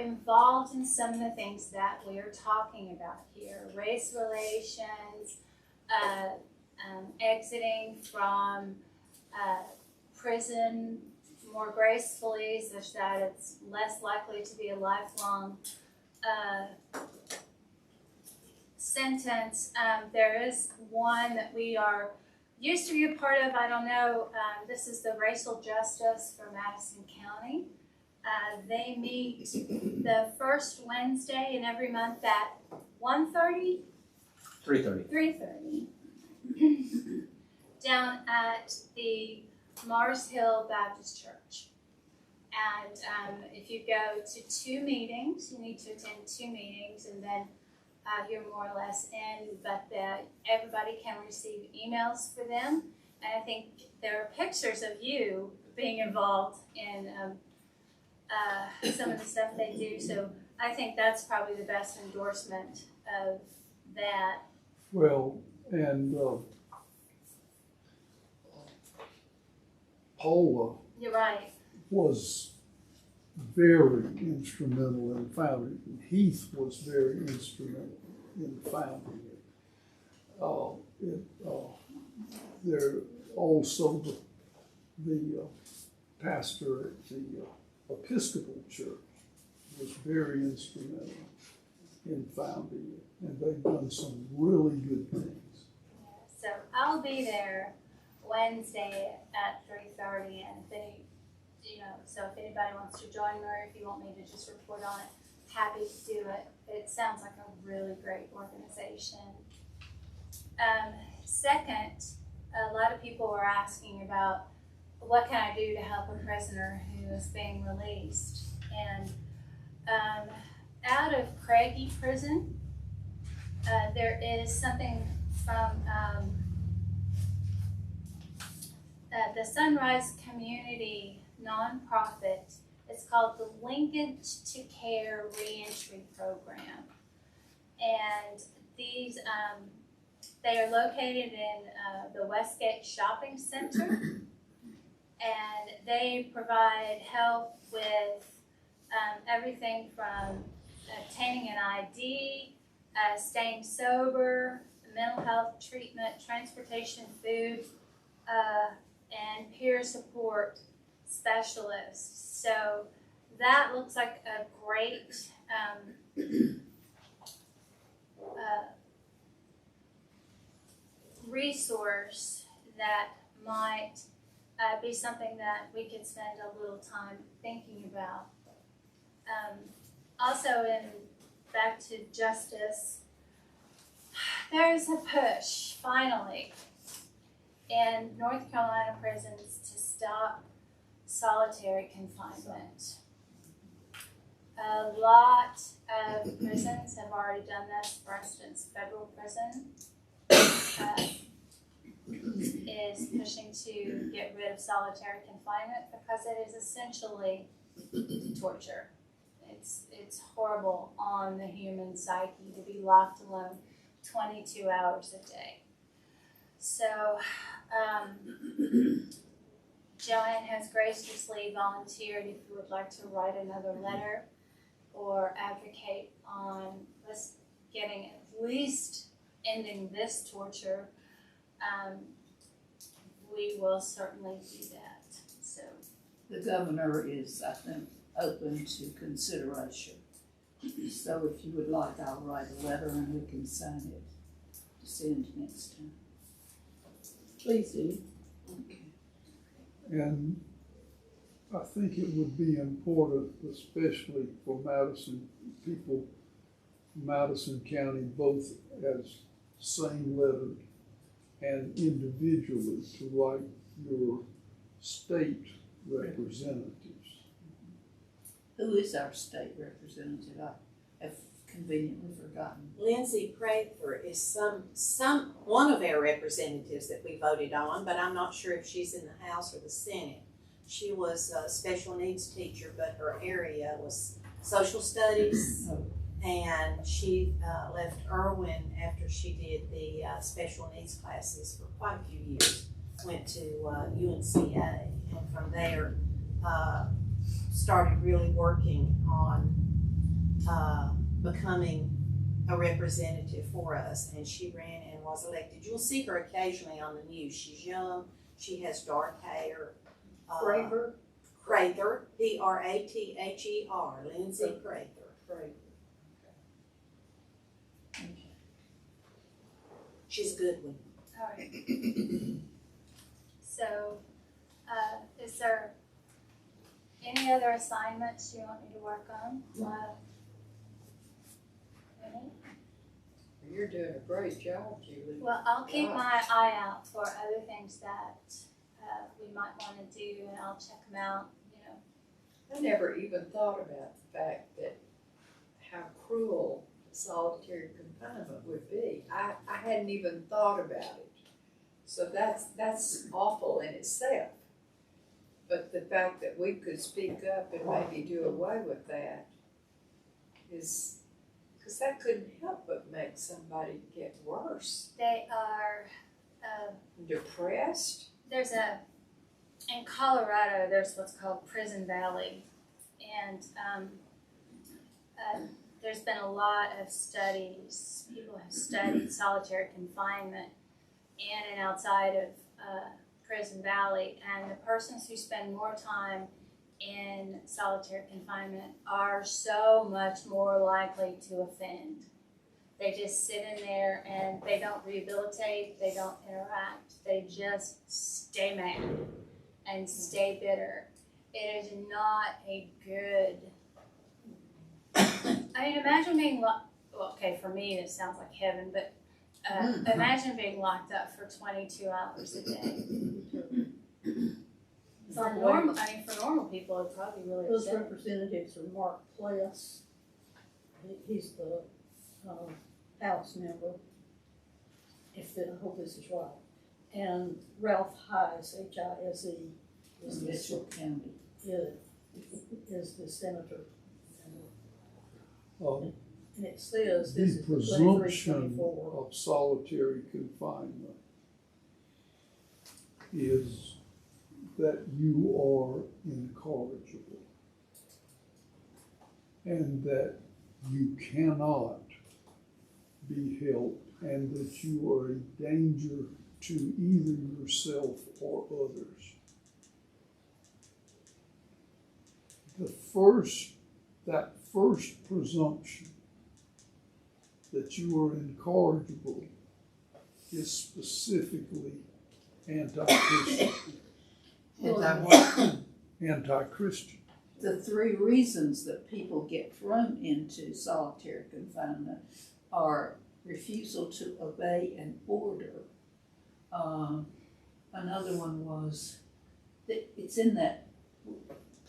involved in some of the things that we are talking about here. Race relations, exiting from prison more gracefully such that it's less likely to be a lifelong sentence. There is one that we are used to be a part of. I don't know. This is the Racial Justice for Madison County. They meet the first Wednesday in every month at 1:30? 3:30. 3:30. Down at the Mars Hill Baptist Church. And if you go to 2 meetings, you need to attend 2 meetings, and then you're more or less in, but everybody can receive emails for them. And I think there are pictures of you being involved in some of the stuff they do. So I think that's probably the best endorsement of that. Well, and Paula You're right. was very instrumental in founding it. Heath was very instrumental in founding it. There also the pastor at the Episcopal Church was very instrumental in founding it, and they've done some really good things. So I'll be there Wednesday at 3:30, and so if anybody wants to join me, or if you want me to just report on it, happy to do it. It sounds like a really great organization. Second, a lot of people were asking about what can I do to help a prisoner who is being released. And out of Craigie Prison, there is something from the Sunrise Community nonprofit. It's called the Linkage to Care Reentry Program. And these, they are located in the Westgate Shopping Center. And they provide help with everything from obtaining an ID, staying sober, mental health treatment, transportation, food, and peer support specialists. So that looks like a great resource that might be something that we could spend a little time thinking about. Also, back to justice, there's a push, finally, in North Carolina prisons to stop solitary confinement. A lot of prisons have already done this. For instance, federal prison is pushing to get rid of solitary confinement because it is essentially torture. It's horrible on the human psyche to be locked alone 22 hours a day. So Joanne has graciously volunteered if you would like to write another letter or advocate on us getting at least ending this torture, we will certainly do that. So the governor is, I think, open to consideration. So if you would like, I'll write a letter and we can sign it to send next time. Please do. Okay. And I think it would be important, especially for people from Madison County, both as same lettered and individually, to write your state representatives. Who is our state representative? I have conveniently forgotten. Lindsay Prather is one of our representatives that we voted on, but I'm not sure if she's in the House or the Senate. She was a special needs teacher, but her area was social studies, and she left Irwin after she did the special needs classes for quite a few years. Went to UNCA, and from there started really working on becoming a representative for us, and she ran and was elected. You'll see her occasionally on the news. She's young, she has dark hair. Craver? Prather, Prather, Lindsay Prather. Craver. She's a good one. All right. So, is there any other assignments you want me to work on? Any? You're doing a great job, Julie. Well, I'll keep my eye out for other things that we might want to do, and I'll check them out. You know, I never even thought about the fact that how cruel solitary confinement would be. I hadn't even thought about it. So that's awful in itself. But the fact that we could speak up and maybe do away with that is, because that couldn't help but make somebody get worse. they are. Depressed. In Colorado, there's what's called Prison Valley, and there's been a lot of studies. People have studied solitary confinement in and outside of Prison Valley, and the persons who spend more time in solitary confinement are so much more likely to offend. They just sit in there and they don't rehabilitate, they don't interact, they just stay mad and stay bitter. It is not a good, I mean, imagine being well, okay, for me it sounds like heaven, but imagine being locked up for 22 hours a day. For normal people, it'd probably be really Those upsetting. representatives are Mark Pless, he's the House member, I hope this is right, and Ralph Hise, Hise, is Mitchell County. is the senator. Um, And it says The this is presumption 23-24. of solitary confinement is that you are incorrigible and that you cannot be helped and that you are a danger to either yourself or others. That first presumption that you are incorrigible is specifically anti-Christian. Anti-Christian. The three reasons that people get thrown into solitary confinement are refusal to obey an order. Another one was, it's in that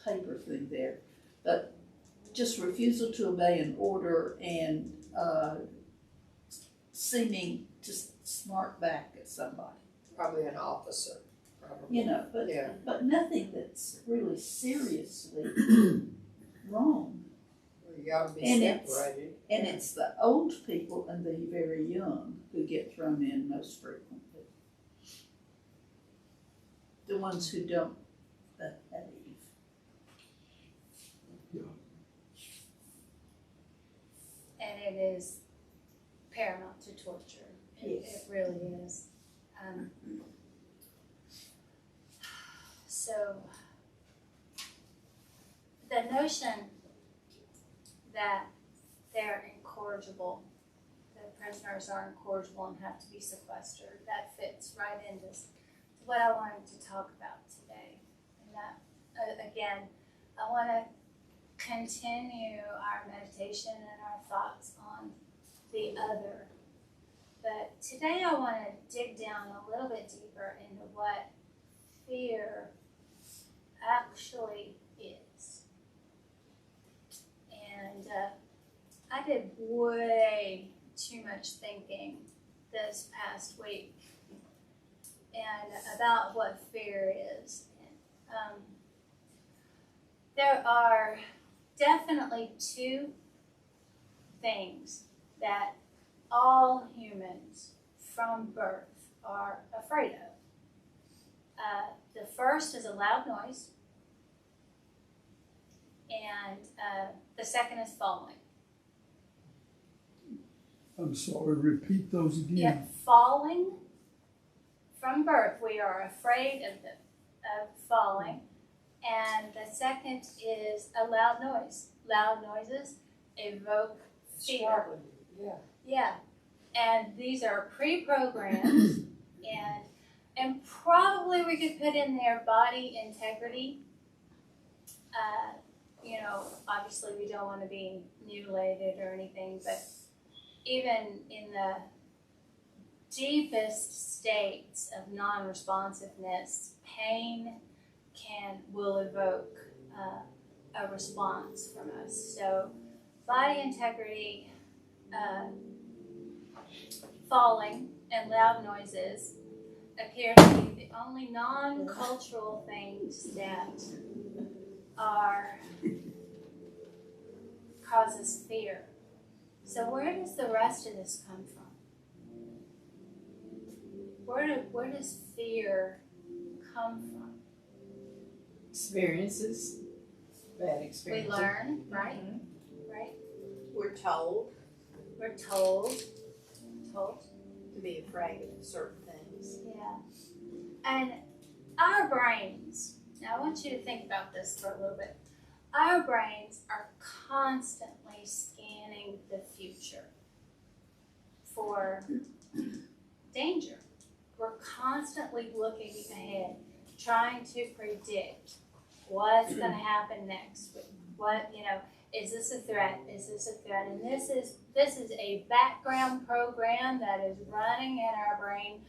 paper thing there, but just refusal to obey an order and seeming to smart back at somebody. Probably an officer, probably. You know, Yeah. but nothing that's really seriously wrong. Well, you ought to be And it's- separated. And it's the old people and the very young who get thrown in most frequently. The ones who don't behave. And it is paramount to torture. It Yes. really is. So the notion that they're incorrigible, that prisoners are incorrigible and have to be sequestered, that fits right into what I wanted to talk about today. And that, again, I want to continue our meditation and our thoughts on the other. But today I want to dig down a little bit deeper into what fear actually is. And I did way too much thinking this past week and about what fear is. There are definitely two things that all humans from birth are afraid of. The first is a loud noise, and the second is falling. I'm sorry, repeat those again. Yeah, falling from birth. We are afraid of falling. And the second is a loud noise. Loud noises evoke fear. Startling, yeah. Yeah, and these are pre-programmed, and probably we could put in there body integrity. Obviously we don't want to be mutilated or anything, but even in the deepest states of non-responsiveness, pain will evoke a response from us. So body integrity, falling, and loud noises appear to be the only non-cultural things that causes fear. So where does the rest of this come from? Where does fear come from? Experiences, bad We experiences. learn, right? Right? We're told We're told to be afraid of certain things. Yeah. And our brains, now I want you to think about this for a little bit. Our brains are constantly scanning the future for danger. We're constantly looking ahead, trying to predict what's going to happen next. Is this a threat? Is this a threat? And this is a background program that is running in our brain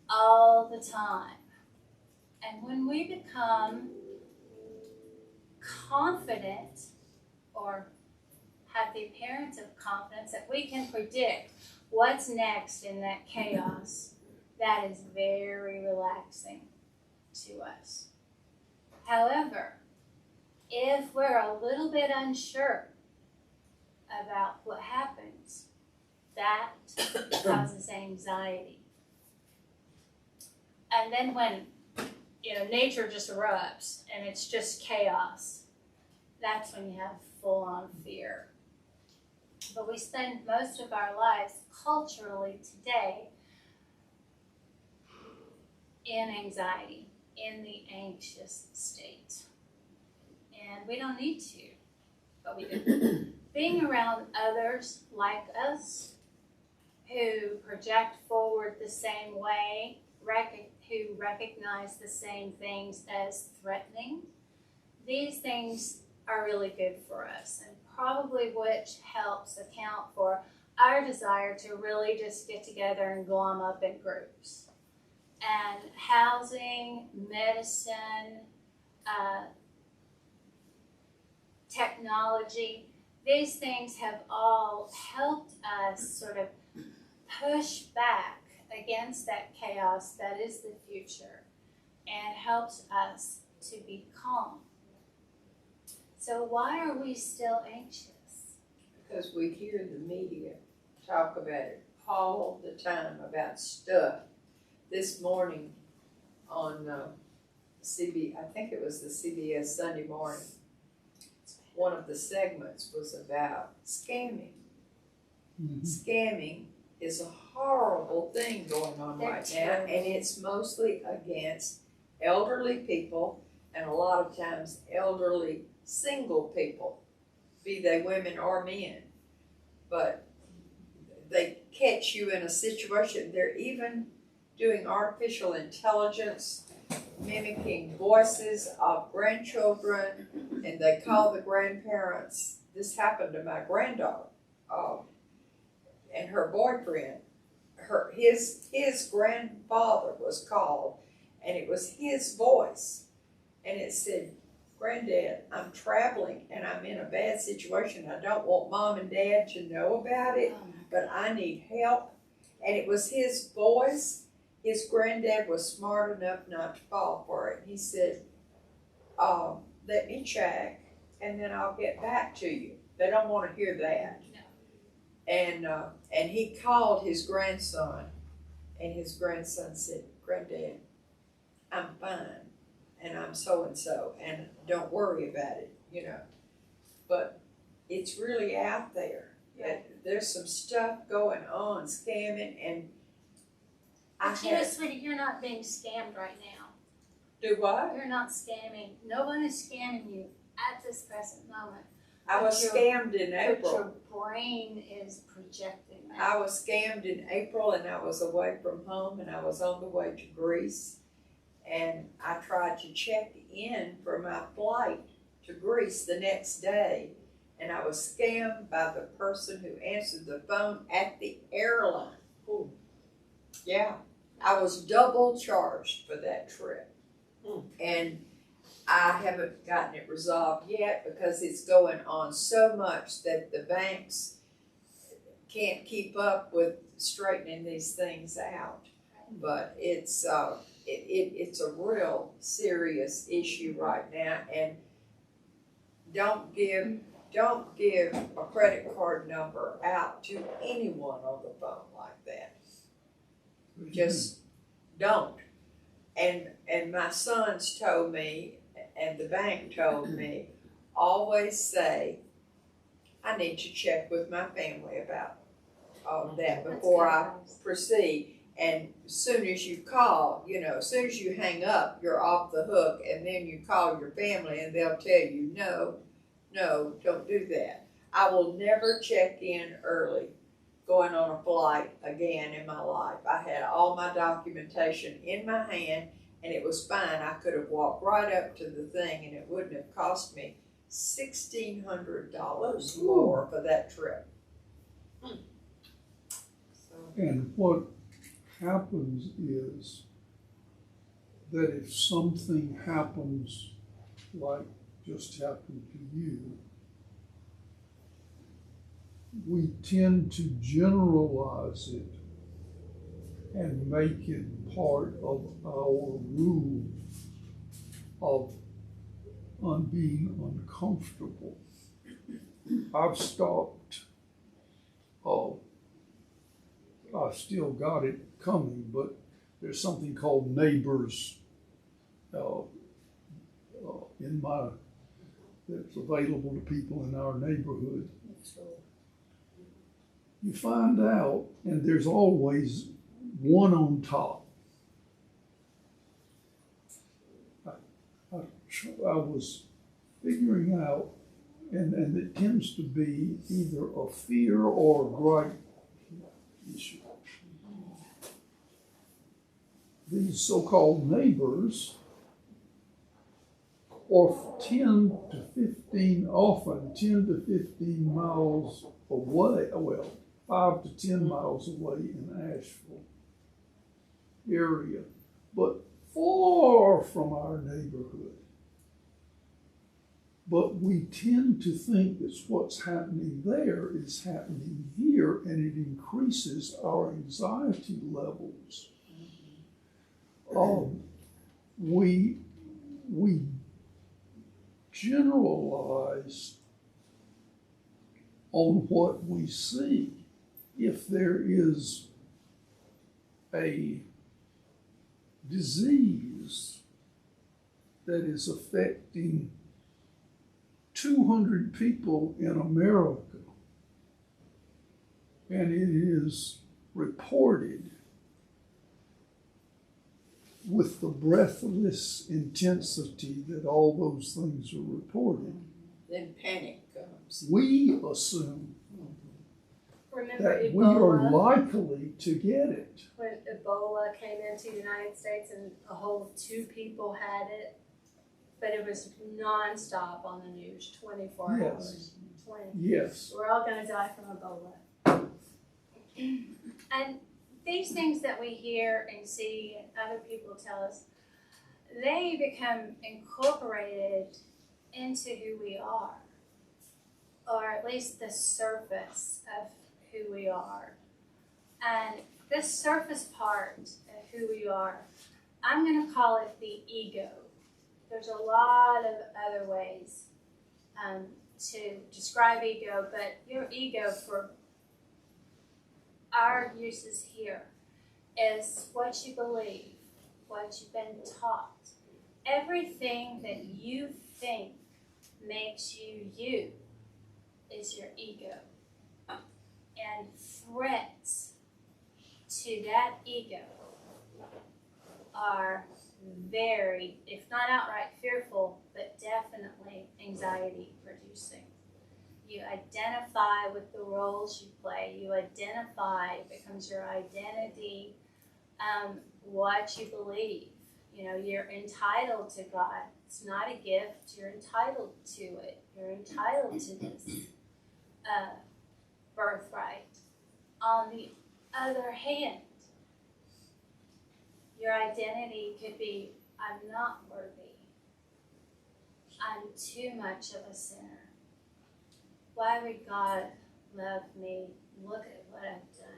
all the time. And when we become confident or have the appearance of confidence that we can predict what's next in that chaos, that is very relaxing to us. However, if we're a little bit unsure about what happens, that causes anxiety. And then when nature just erupts and it's just chaos, that's when you have full-on fear. But we spend most of our lives culturally today in anxiety, in the anxious state. And we don't need to, but we do. Being around others like us who project forward the same way, who recognize the same things as threatening, these things are really good for us, and probably which helps account for our desire to really just get together and glom up in groups. And housing, medicine, technology, these things have all helped us sort of push back against that chaos that is the future and helps us to be calm. So why are we still anxious? Because we hear the media talk about it all the time, about stuff. This morning on I think it was the CBS Sunday Morning, one of the segments was about scamming. Mhm. Scamming is a horrible thing going on They're right terrible. now, and it's mostly against elderly people and a lot of times elderly single people, be they women or men. But they catch you in a situation. They're even doing artificial intelligence, mimicking voices of grandchildren, and they call the grandparents. This happened to my granddaughter and her boyfriend. His grandfather was called, and it was his voice, and it said, "Granddad, I'm traveling and I'm in a bad situation. I don't want Mom and Dad to know about it, but I need help." And it was his voice. His granddad was smart enough not to fall for it. He said, "Let me check, and then I'll get back to you." They don't want to hear that. No. And he called his grandson, and his grandson said, "Granddad, I'm fine, and I'm so-and-so, and don't worry about it, But it's really out there. that there's some stuff going on, scamming, and I But you know, had, sweetie, you're not being scammed right now. do what? You're not scamming. No one is scamming you at this present moment. I was But scammed in But April. your brain is projecting that. I was scammed in April and I was away from home and I was on the way to Greece. And I tried to check in for my flight to Greece the next day. And I was scammed by the person who answered the phone at the airline. Ooh. Yeah, I was double charged for that trip. And I haven't gotten it resolved yet because it's going on so much that the banks can't keep up with straightening these things out. But it's it's a real serious issue right now, and don't give a credit card number out to anyone on the phone like that. Just don't. And my sons told me, and the bank told me, always say, I need to check with my family about all of that That's before good I advice. proceed. And as soon as you call, as soon as you hang up, you're off the hook, and then you call your family and they'll tell you, no, don't do that. I will never check in early going on a flight again in my life. I had all my documentation in my hand and it was fine. I could have walked right up to the thing and it wouldn't have cost me $1,600 more for that trip. So, And what happens is that if something happens like just happened to you, we tend to generalize it and make it part of our rule of being uncomfortable. I've stopped, I've still got it coming, but there's something called Neighbors that's available to people in our neighborhood. You find out, and there's always one on top. I was figuring out, and it tends to be either a fear or a gripe issue. These so-called neighbors are often 10 to 15 miles away, 5 to 10 miles away in Asheville area, but far from our neighborhood. But we tend to think that what's happening there is happening here, and it increases our anxiety levels. We generalize on what we see. If there is a disease that is affecting 200 people in America, and it is reported with the breathless intensity that all those things are reported, then panic comes. we assume Remember that we are Ebola, likely to get it. when Ebola came into the United States and a whole 2 people had it, but it was nonstop on the news, 24 Yes. hours. 20. Yes. We're all gonna die from Ebola. And these things that we hear and see and other people tell us, they become incorporated into who we are, or at least the surface of who we are. And this surface part of who we are, I'm going to call it the ego. There's a lot of other ways to describe ego, but your ego, for our uses here, is what you believe, what you've been taught. Everything that you think makes you you is your ego. and threats to that ego are very, if not outright fearful, but definitely anxiety producing. You identify with the roles you play. You identify, it becomes your identity, what you believe. You know, you're entitled to God. It's not a gift. You're entitled to it. You're entitled to this birthright. On the other hand, your identity could be, I'm not worthy. I'm too much of a sinner. Why would God love me? Look at what I've done.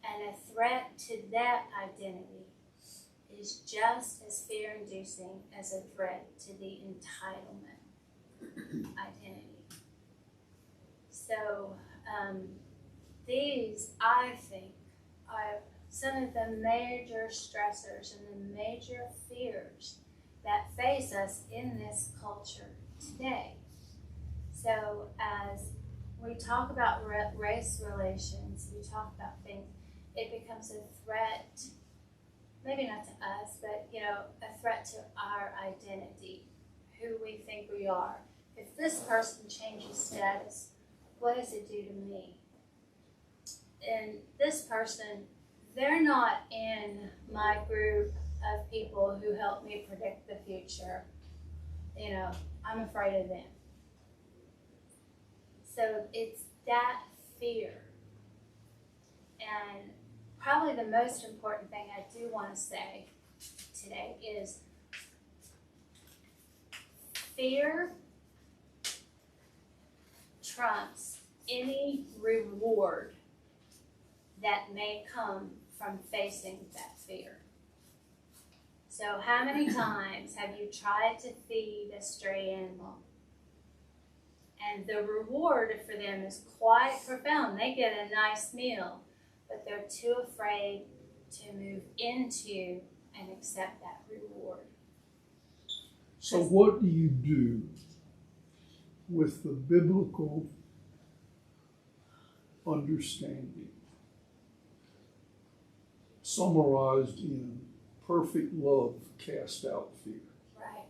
And a threat to that identity is just as fear-inducing as a threat to the entitlement identity. So these, I think, are some of the major stressors and the major fears that face us in this culture today. So as we talk about race relations, we talk about things, it becomes a threat, maybe not to us, but a threat to our identity, who we think we are. If this person changes status, what does it do to me? And this person, they're not in my group of people who help me predict the future. I'm afraid of them. So it's that fear. And probably the most important thing I do want to say today is fear trumps any reward that may come from facing that fear. So how many times have you tried to feed a stray animal? And the reward for them is quite profound. They get a nice meal, but they're too afraid to move into and accept that reward. So what do you do with the biblical understanding summarized in perfect love cast out fear? Right.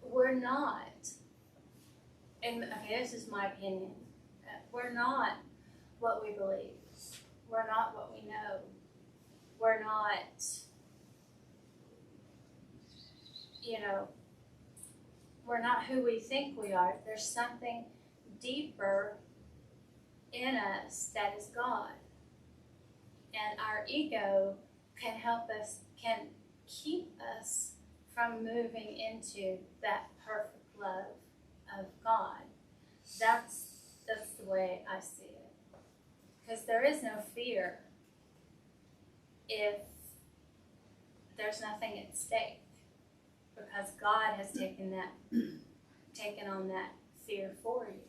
We're not, and okay, this is my opinion, we're not what we believe. We're not what we know. We're not, we're not who we think we are. There's something deeper in us that is God. And our ego can help us, can keep us from moving into that perfect love of God. That's the way I see it. Because there is no fear if there's nothing at stake. Because God has taken on that fear for you.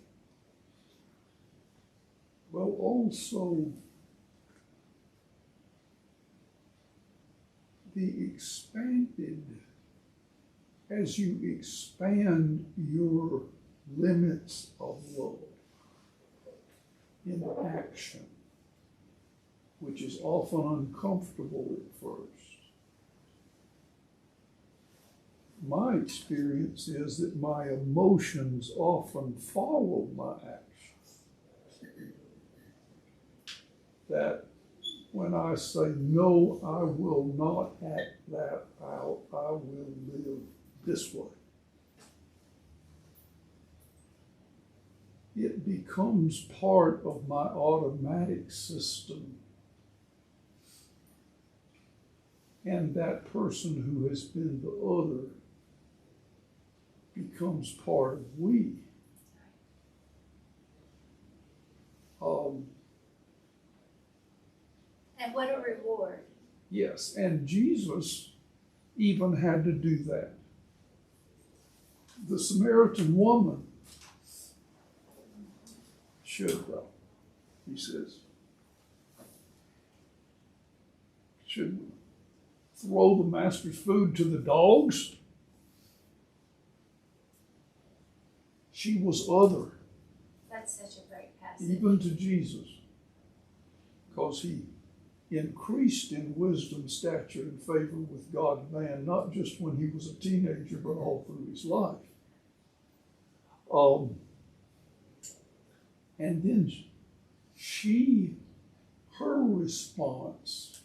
Well, also, as you expand your limits of love in action, which is often uncomfortable at first, my experience is that my emotions often follow my actions. That when I say, no, I will not act that out, I will live this way, it becomes part of my automatic system. And that person who has been the other becomes part of we. And what a reward. Yes, and Jesus even had to do that. The Samaritan woman should, he says, should throw the master's food to the dogs. She was other, That's such a great passage. even to Jesus, because he increased in wisdom, stature, and favor with God and man, not just when he was a teenager, but all through his life. And then her response,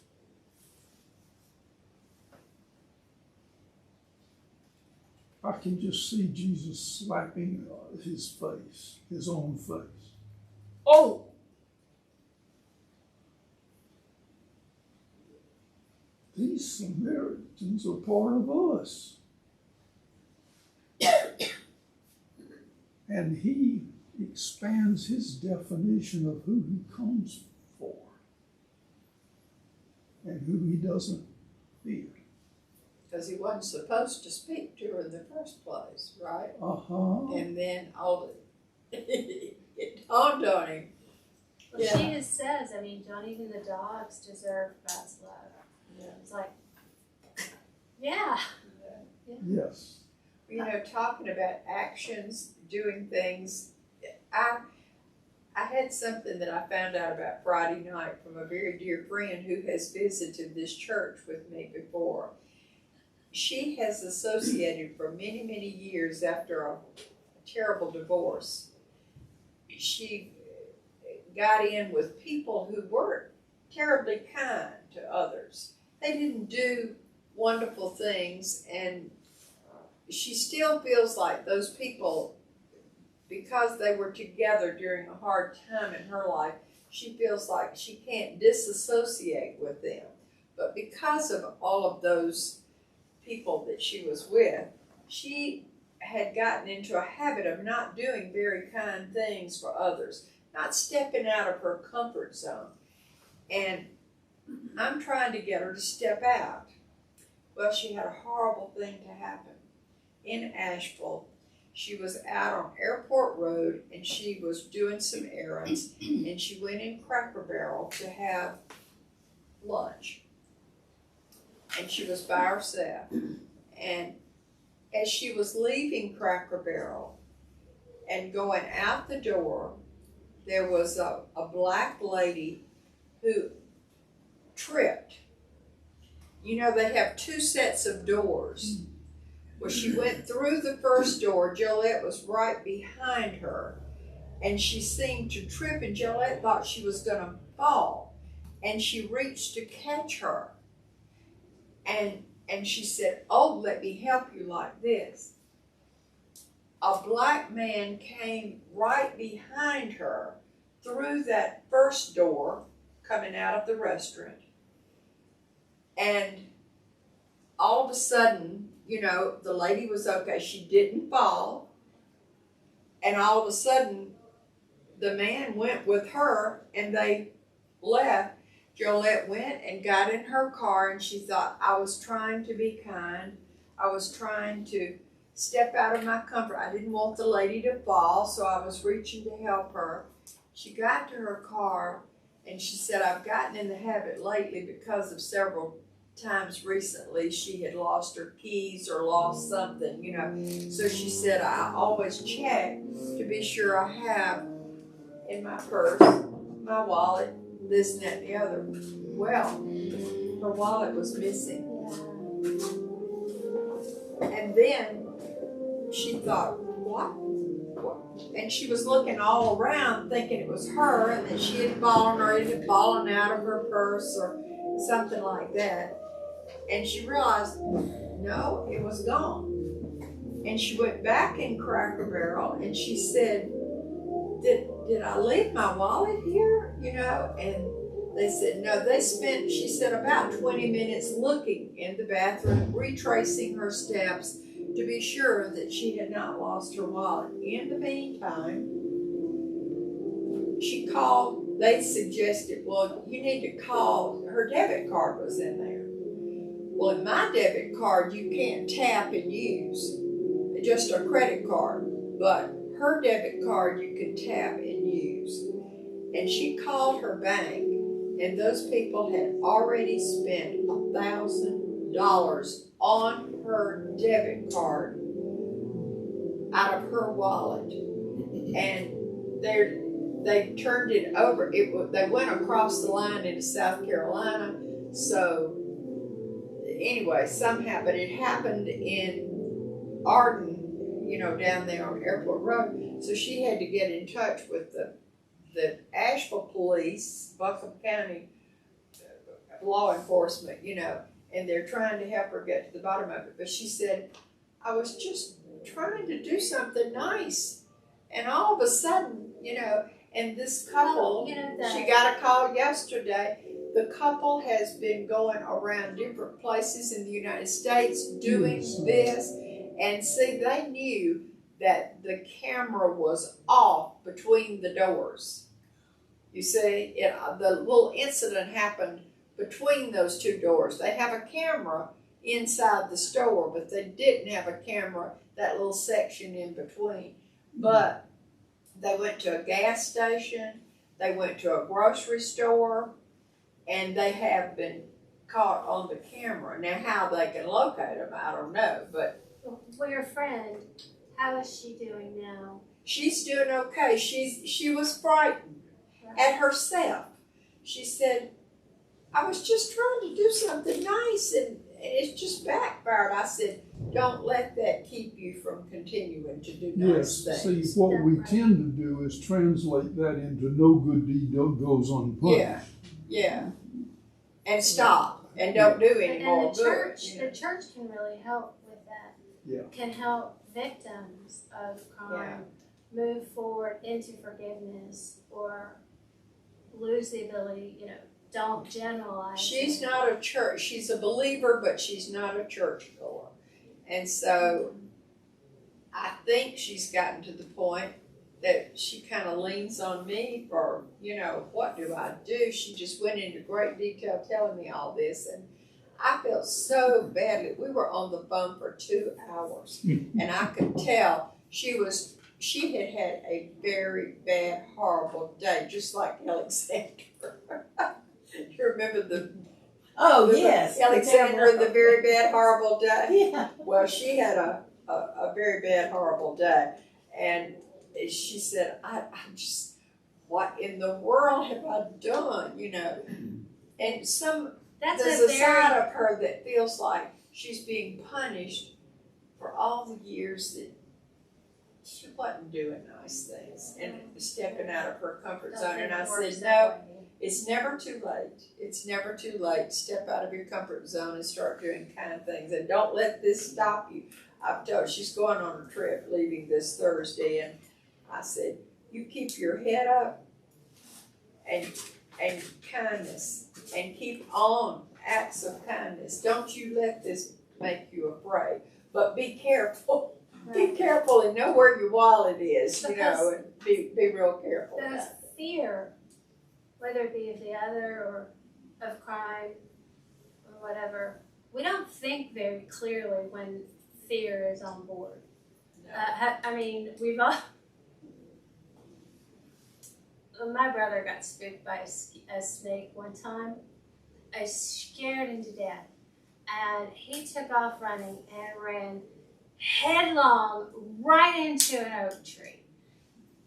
I can just see Jesus slapping his face, his own face. Oh! These Samaritans are part of us. And he expands his definition of who he comes for and who he doesn't fear. Because he wasn't supposed to speak to her in the first place, right? Uh-huh. And then it dawned on him. Well, Yeah. she just says, I mean, don't even the dogs deserve God's love. Yeah. It's like, yeah. Yes. You know, talking about actions, doing things, I had something that I found out about Friday night from a very dear friend who has visited this church with me before. She has associated for many, many years after a terrible divorce. She got in with people who weren't terribly kind to others. They didn't do wonderful things, and she still feels like those people, because they were together during a hard time in her life, she feels like she can't disassociate with them. But because of all of those people that she was with, she had gotten into a habit of not doing very kind things for others, not stepping out of her comfort zone. And I'm trying to get her to step out. Well, she had a horrible thing to happen. In Asheville, she was out on Airport Road and she was doing some errands, and she went in Cracker Barrel to have lunch. And she was by herself. And as she was leaving Cracker Barrel and going out the door, there was a black lady who tripped. You know, they have two sets of doors. Well, she went through the first door. Jolette was right behind her, and she seemed to trip, and Jolette thought she was going to fall, and she reached to catch her. And she said, "Oh, let me help you like this." A black man came right behind her through that first door coming out of the restaurant. And all of a sudden, you know, the lady was okay. She didn't fall. And all of a sudden, the man went with her and they left. Jolette went and got in her car, and she thought, I was trying to be kind. I was trying to step out of my comfort. I didn't want the lady to fall, so I was reaching to help her. She got to her car, and she said, I've gotten in the habit lately because of several times recently she had lost her keys or lost something, you know. So she said, I always check to be sure I have in my purse, my wallet, this and that and the other. Well, her wallet was missing. And then she thought, what? And she was looking all around thinking it was her and that she had fallen or it had fallen out of her purse or something like that. And she realized, no, it was gone. And she went back in Cracker Barrel and she said, did I leave my wallet here? You know, and they said, no, they spent, she said, about 20 minutes looking in the bathroom, retracing her steps to be sure that she had not lost her wallet. In the meantime, she called, they suggested, well, you need to call, her debit card was in there. Well, in my debit card, you can't tap and use, just a credit card, but her debit card you could tap and use. And she called her bank, and those people had already spent $1,000 on her debit card out of her wallet, and they turned it over. They went across the line into South Carolina. So anyway, somehow, but it happened in Arden, down there on Airport Road. So she had to get in touch with the Asheville police, Buncombe County law enforcement, and they're trying to help her get to the bottom of it. But she said, I was just trying to do something nice. And all of a sudden, and this couple, she got a call yesterday. The couple has been going around different places in the United States doing this. And see, they knew that the camera was off between the doors. You see, the little incident happened between those two doors. They have a camera inside the store, but they didn't have a camera, that little section in between. But they went to a gas station, they went to a grocery store, and they have been caught on the camera. Now, how they can locate them, I don't know, but Well, your friend, how is she doing now? she's doing okay. She was frightened at herself. She said, I was just trying to do something nice and it's just backfired. I said, don't let that keep you from continuing to do Yes, nice see, things. what we tend to do is translate that into no good deed goes unpunished. Yeah. And stop and don't do any And more the good. church, the church can really help with that. Yeah. Can help victims of crime move forward into forgiveness or lose the ability, don't generalize. She's not a church. She's a believer, but she's not a church goer. And so I think she's gotten to the point that she kind of leans on me for, what do I do? She just went into great detail telling me all this. And I felt so badly. We were on the phone for 2 hours. And I could tell she had had a very bad, horrible day, just like Alexander. You remember Alexander, the very bad, horrible day? Yeah. Well, she had a very bad, horrible day. And she said, I just, what in the world have I done, And there's a side of her that feels like she's being punished for all the years that she wasn't doing nice things and stepping out of her comfort zone. And I said, no, it's never too late. It's never too late. Step out of your comfort zone and start doing kind things. And don't let this stop you. I've told her she's going on a trip leaving this Thursday. And I said, you keep your head up and kindness and keep on acts of kindness. Don't you let this make you afraid. But be careful. Be careful and know where your wallet is, and be real careful. There's fear, whether it be of the other or of crime or whatever. We don't think very clearly when fear is on board. No. We've all. My brother got spooked by a snake one time. I scared him to death, and he took off running and ran headlong right into an oak tree.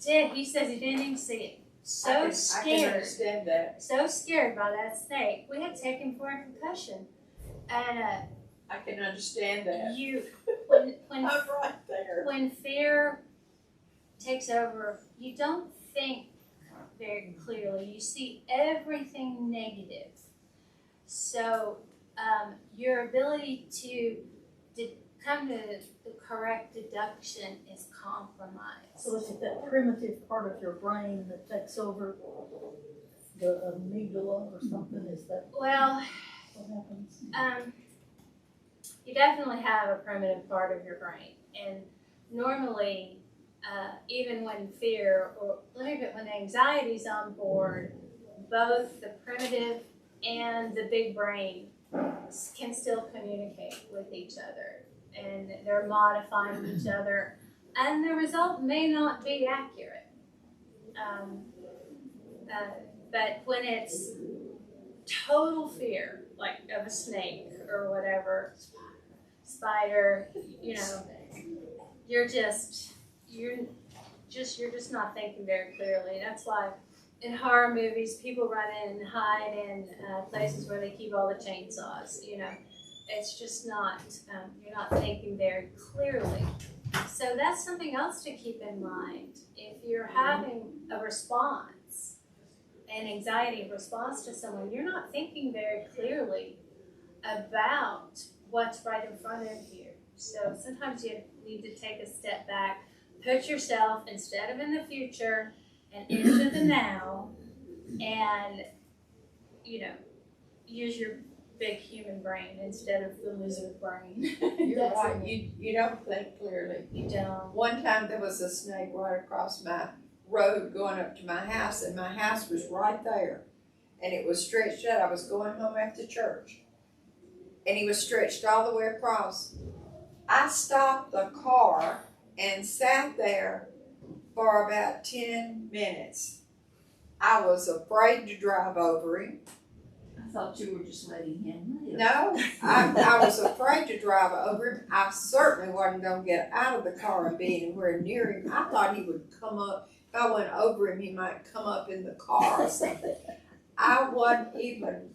He says he didn't even see it. I Scared. can understand that. So scared by that snake. We had to take him for a concussion. And I can understand that. when I'm right there. when fear takes over, you don't think very clearly. You see everything negative. So your ability to come to the correct deduction is compromised. So is it that primitive part of your brain that takes over the amygdala or something? Is that Well, what happens? You definitely have a primitive part of your brain, and normally, even when fear or when anxiety is on board, both the primitive and the big brain can still communicate with each other, and they're modifying each other, and the result may not be accurate. But when it's total fear, like of a snake or whatever, spider, you're just you're just not thinking very clearly. That's why in horror movies, people run in and hide in places where they keep all the chainsaws. You know, it's just not, you're not thinking very clearly. So that's something else to keep in mind. If you're having a response, an anxiety response to someone, you're not thinking very clearly about what's right in front of you. So sometimes you need to take a step back, put yourself instead of in the future and into the now, and, you know, use your big human brain instead of the lizard brain. You're That's right, it. you don't think clearly. You don't. One time there was a snake right across my road going up to my house, and my house was right there. And it was stretched out. I was going home after church. And he was stretched all the way across. I stopped the car and sat there for about 10 minutes. I was afraid to drive over him. I thought you were just letting him live. No, I was afraid to drive over him. I certainly wasn't going to get out of the car and be anywhere near him. I thought he would come up. If I went over him, he might come up in the car or something. I wasn't even,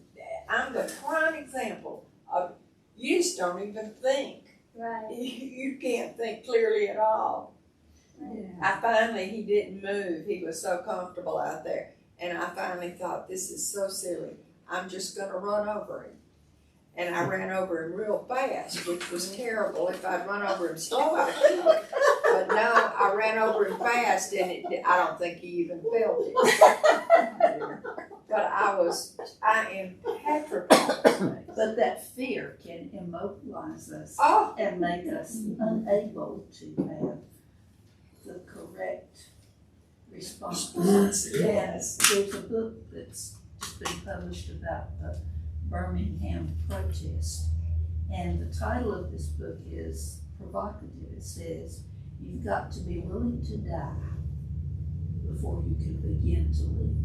I'm the prime example of you just don't even think. Right. You can't think clearly at all. Yeah. He didn't move. He was so comfortable out there. And I finally thought, this is so silly. I'm just going to run over him. And I ran over him real fast, which was terrible. If I'd run over him slow, I could. But no, I ran over him fast, and I don't think he even felt it. But I am petrified. But that fear can immobilize us Oh, and make us unable to have the correct response. yes. There's a book that's just been published about the Birmingham protest, and the title of this book is provocative. It says, "You've got to be willing to die before you can begin to live."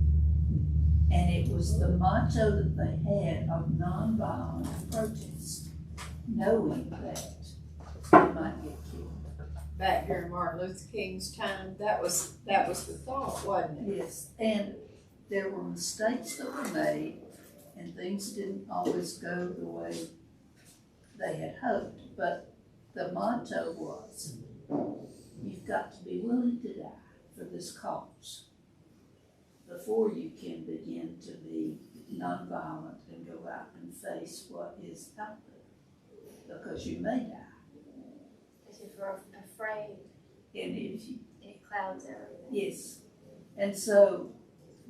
And it was the motto that they had of nonviolent protest, knowing that they might get killed. Back during Martin Luther King's time, that was the thought, wasn't it? Yes, and there were mistakes that were made, and things didn't always go the way they had hoped. But the motto was, you've got to be willing to die for this cause before you can begin to be nonviolent and go out and face what is out there, because you may die. Because if you're afraid, And if you, it clouds everything. yes, and so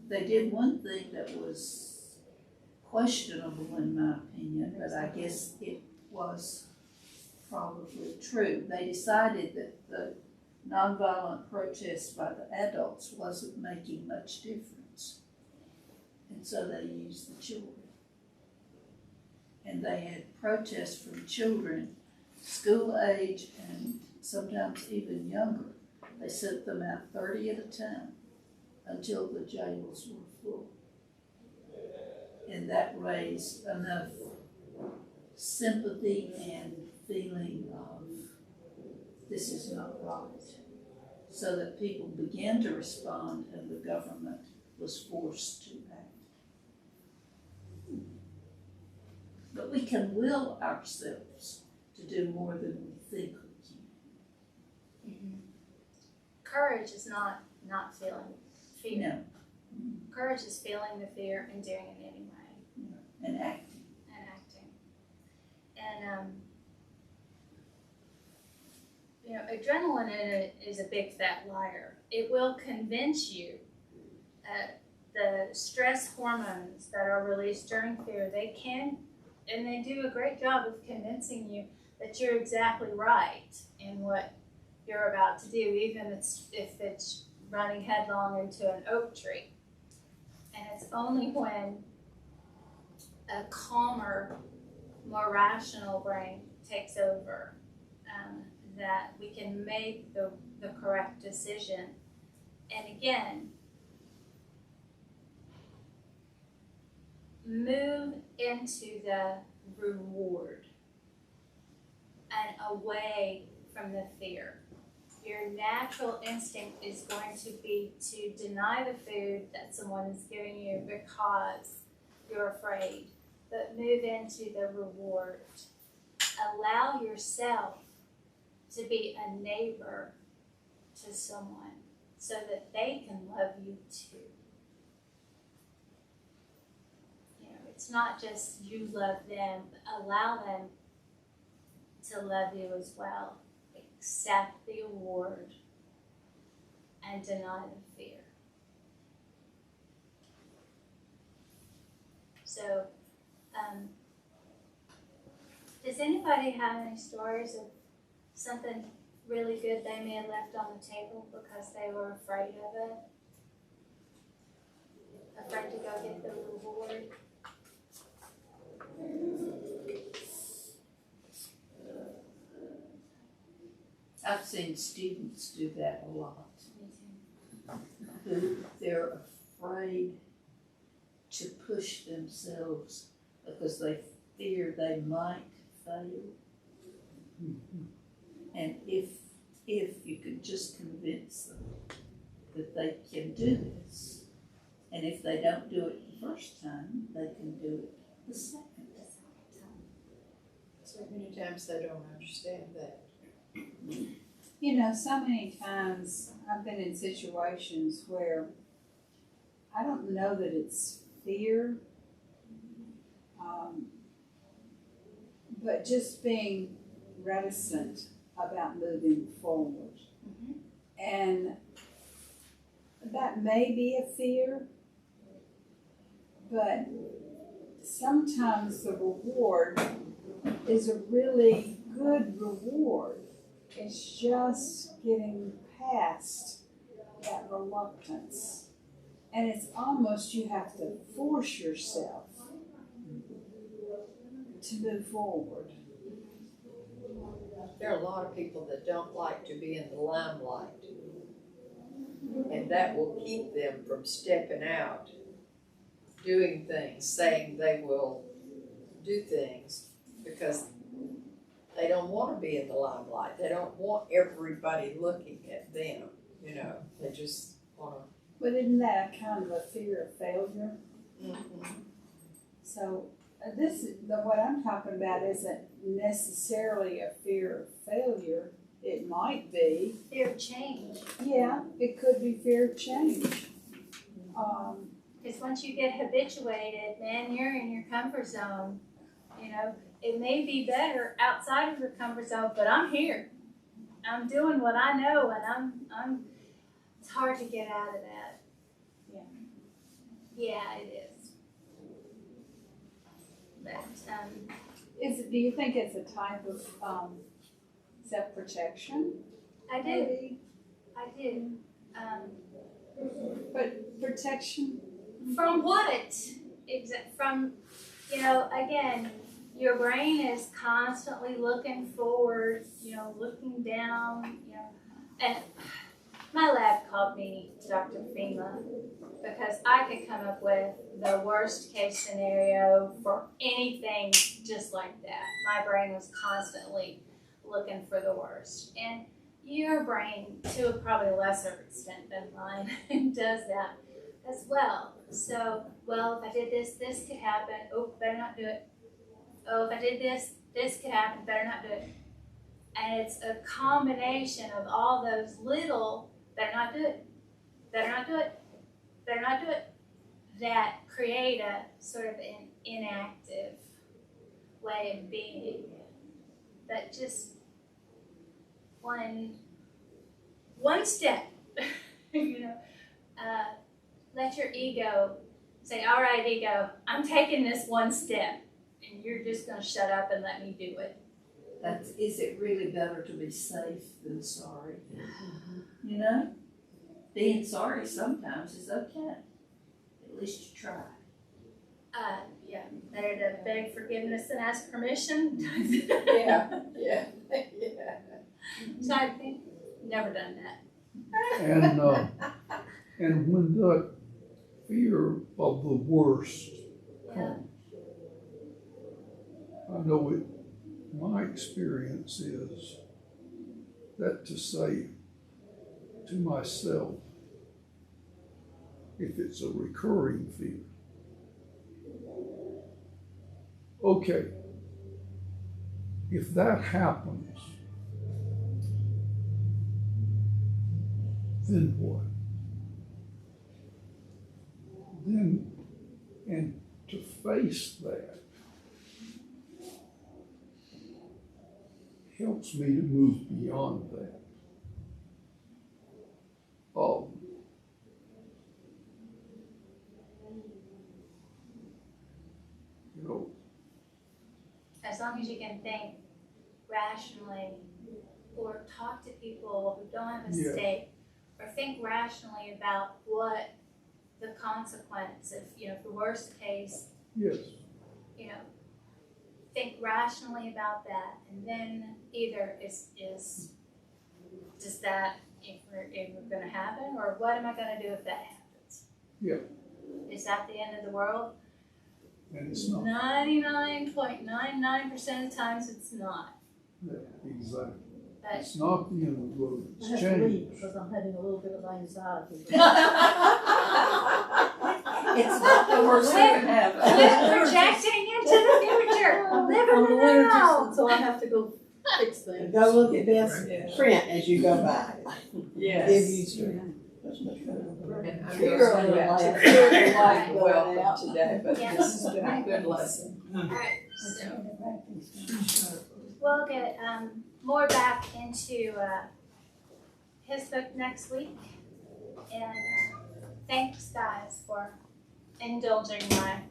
they did one thing that was questionable in my opinion, but I guess it was probably true. They decided that the nonviolent protest by the adults wasn't making much difference. And so they used the children. And they had protests from children, school age and sometimes even younger. They sent them out 30 at a time until the jails were full. And that raised enough sympathy and feeling of this is not right, so that people began to respond and the government was forced to act. But we can will ourselves to do more than we think we can. Courage is not feeling fear. No, Courage is feeling the fear and doing it anyway and acting. and acting. And you know, adrenaline is a big fat liar. It will convince you. The stress hormones that are released during fear, they do a great job of convincing you that you're exactly right in what you're about to do, even if it's running headlong into an oak tree. And it's only when a calmer, more rational brain takes over that we can make the correct decision. And again, move into the reward and away from the fear. You're your natural instinct is going to be to deny the food that someone is giving you because you're afraid, but move into the reward. Allow yourself to be a neighbor to someone so that they can love you too. You know, it's not just you love them, but allow them to love you as well. Accept the award and deny the fear. So, does anybody have any stories of something really good they may have left on the table because they were afraid of it? Afraid to go get the reward? I've seen students do that a lot. Me too. Who they're afraid to push themselves because they fear they might fail. And if you could just convince them that they can do this, and if they don't do it the first time, they can do it the second time. So many times they don't understand that. You know, so many times I've been in situations where I don't know that it's fear, but just being reticent about moving forward. Mhm. And that may be a fear, but sometimes the reward is a really good reward. It's just getting past that reluctance. And it's almost you have to force yourself to move forward. There are a lot of people that don't like to be in the limelight. And that will keep them from stepping out, doing things, saying they will do things because they don't want to be in the limelight. They don't want everybody looking at them, you know. They just want to. But isn't that a kind of a fear of failure? So what I'm talking about isn't necessarily a fear of failure. It might be. Fear of change. Yeah, it could be fear of change. Because once you get habituated, man, you're in your comfort zone. You know, it may be better outside of your comfort zone, but I'm here. I'm doing what I know, and I'm. It's hard to get out of that. Yeah. Yeah, it is. But Do you think it's a type of self-protection? I do. Maybe? I do. But protection? From what? From, you know, again, your brain is constantly looking forward, you know, looking down, you know. And my lab called me Dr. FEMA because I could come up with the worst case scenario for anything just like that. My brain was constantly looking for the worst. And your brain, to a probably lesser extent than mine, does that as well. So, well, if I did this, this could happen. Oh, better not do it. Oh, if I did this, this could happen. Better not do it. And it's a combination of all those little, better not do it, better not do it, better not do it, that create a sort of an inactive way of being. That just one step, you know, let your ego say, all right, ego, I'm taking this one step, and you're just going to shut up and let me do it. Is it really better to be safe than sorry? You know? Being sorry sometimes is okay. At least you try. Yeah, better to beg forgiveness than ask permission. Yeah. Type thing. Never done that. And when that fear of the worst Yeah. comes, I know my experience is that to say, to myself if it's a recurring fear. Okay, if that happens, then what? Then, and to face that helps me to move beyond that. You know, As long as you can think rationally or talk to people who don't have a Yeah. stake, or think rationally about what the consequence of, if the worst case, yes, think rationally about that, and then either is does that ever gonna happen, or what am I gonna do if that happens? Yeah. Is that the end of the world? and it's not. 99.99% of the times it's not. Yeah, exactly. But It's not the end of the road, I it's have to leave change. because I'm having a little bit of anxiety. It's not the worst that can happen. quit projecting into the future. Live On in the the winter now. distance, so I have to go fix things. And go look at Beth's print as you go by. Yes. Give you strength. And I'm Fear gonna of the say light. that Fear of the to light going out. welcome today, but Yeah. this has been a good lesson. Alright, so we'll get more back into his book next week. And thanks guys for indulging my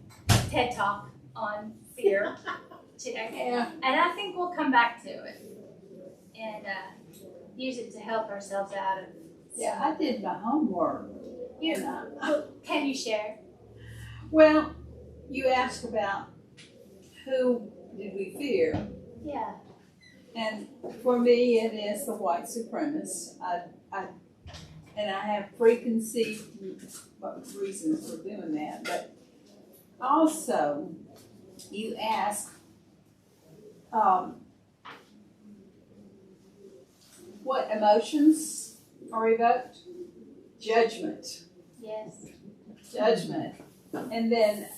TED Talk on fear today. Yeah. And I think we'll come back to it and use it to help ourselves out of Yeah, I did my homework. Can you share? Well, you asked about who did we fear, Yeah. and for me, it is the white supremacists. And I have preconceived reasons for doing that, but also, you asked, what emotions are evoked? Judgment. Yes. Judgment. And then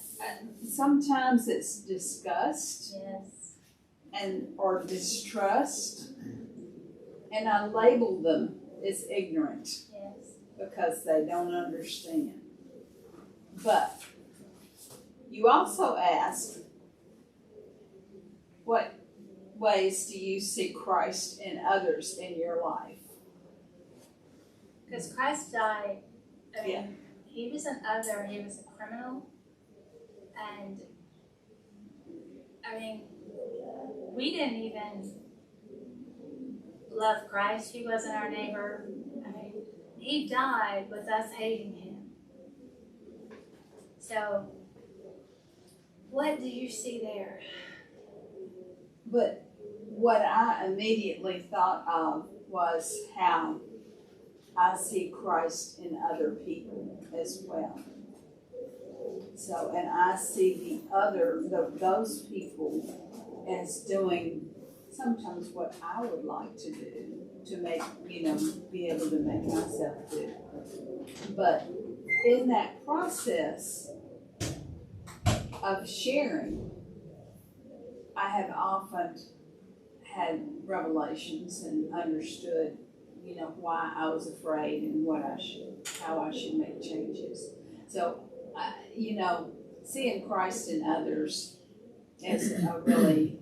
sometimes it's disgust Yes. or distrust. And I label them as ignorant Yes. because they don't understand. But you also asked, what ways do you see Christ in others in your life? Because Christ died. I mean, Yeah. he was an other, he was a criminal. And I mean, we didn't even love Christ. He wasn't our neighbor. I mean, he died with us hating him. So, what do you see there? But what I immediately thought of was how I see Christ in other people as well. So, and I see those people as doing sometimes what I would like to do to make, be able to make myself do. But in that process of sharing, I have often had revelations and understood, why I was afraid and how I should make changes. So, seeing Christ in others is a really,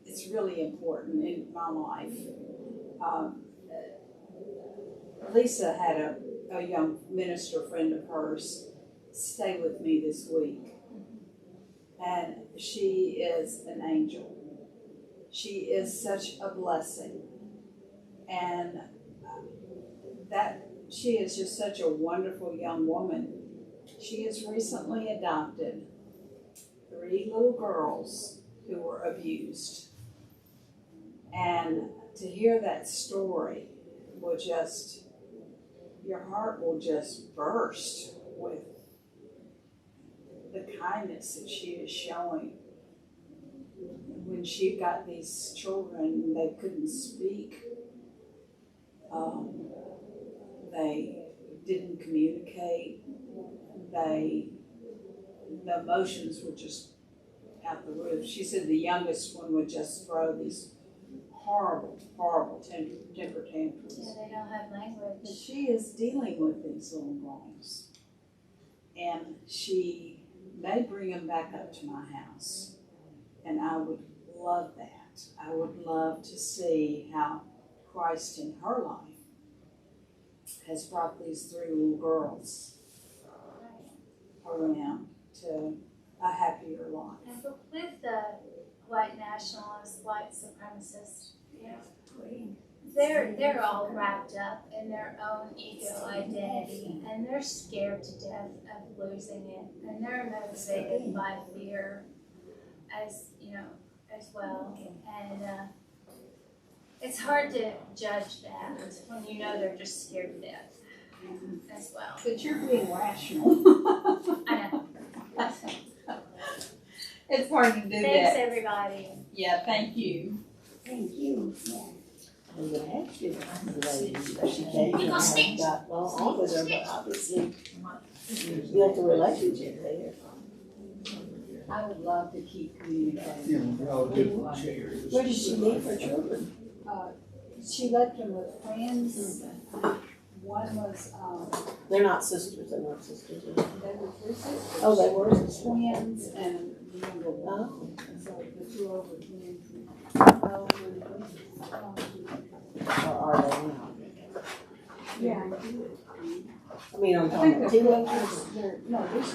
it's really important in my life. Lisa had a young minister friend of hers stay with me this week. And she is an angel. She is such a blessing. And she is just such a wonderful young woman. She has recently adopted 3 little girls who were abused. And to hear that story will your heart will just burst with the kindness that she is showing when she got these children, they couldn't speak. They didn't communicate. The emotions were just out the roof. She said the youngest one would just throw these horrible temper tantrums. Yeah, they don't have But language. she is dealing with these little girls. And she may bring them back up to my house. And I would love that. I would love to see how Christ in her life has brought these 3 little girls around to a happier life. And with the white nationalists, white supremacists, you know, they're all wrapped up in their own ego identity, and they're scared to death of losing it, and they're motivated by fear, as you know, as well. And it's hard to judge that when you know they're just scared to death as well. But you're being rational. I know. It's hard to do Thanks, that. everybody. Yeah, thank you. Thank you. I'm gonna ask you, the lady, she came and I got along with her, but obviously built a relationship there. I would love to keep communicating. You know, they're all different chairs. Where did she leave her children? She left them with friends. One was, They're not sisters, they're not sisters. they were 3 sisters. Oh, they were sisters. Twins and the younger one. Oh. So the 2 older twins. Or are they now? Yeah. I mean, I'm I talking think about they're, teenagers. no, these are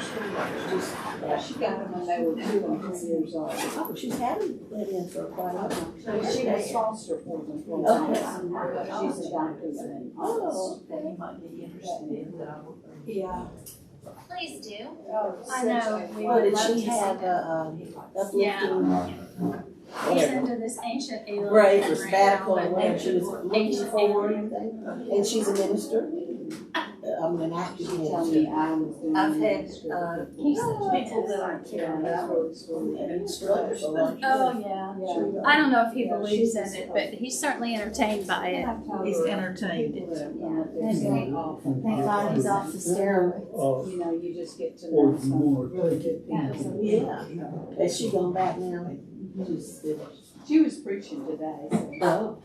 strangers. Yeah, she got them when they were 2 and 3 years old. Oh, she's had them let in for quite a while. She was foster for them for a time, but she's adopted them. Oh, That you might be interested in, that I will. Yeah. Please do. Oh, I know, we Well, would did love she to see have that. uplifting, He's whatever, into this ancient alien grave or right sabbatical now, or but whatever she was looking ancient for or alien. anything? And she's a minister? I'm an active Tell me minister. I was doing. I've had, people that I care about. Instructor for lunch. Oh, yeah. Yeah. I don't know if he believes in it, but he's certainly entertained by it. He's entertained. Thank God he's off the steroids. You know, you just get to Or know if you some want really good people. Yeah. Has she gone back now? She's She was preaching today. So. oh,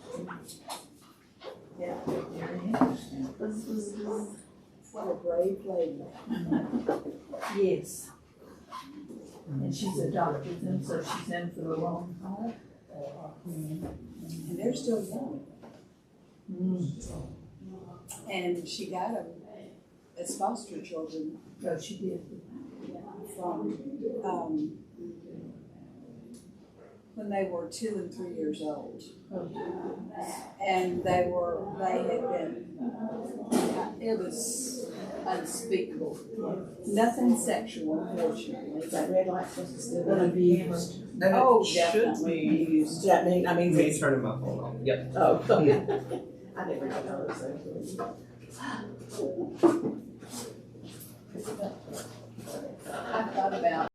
What a brave lady. Yes. And she's adopted them, so she's in for the long haul. And they're still young. And she got them as foster children So she did. from, when they were 2 and 3 years old. And they had been, it was unspeakable. Nothing sexual, unfortunately, is that but red light supposed to still be abused? oh, should definitely be. used. Does that mean, I mean, Me turning my phone off. Yep. oh, I never got those things. I thought about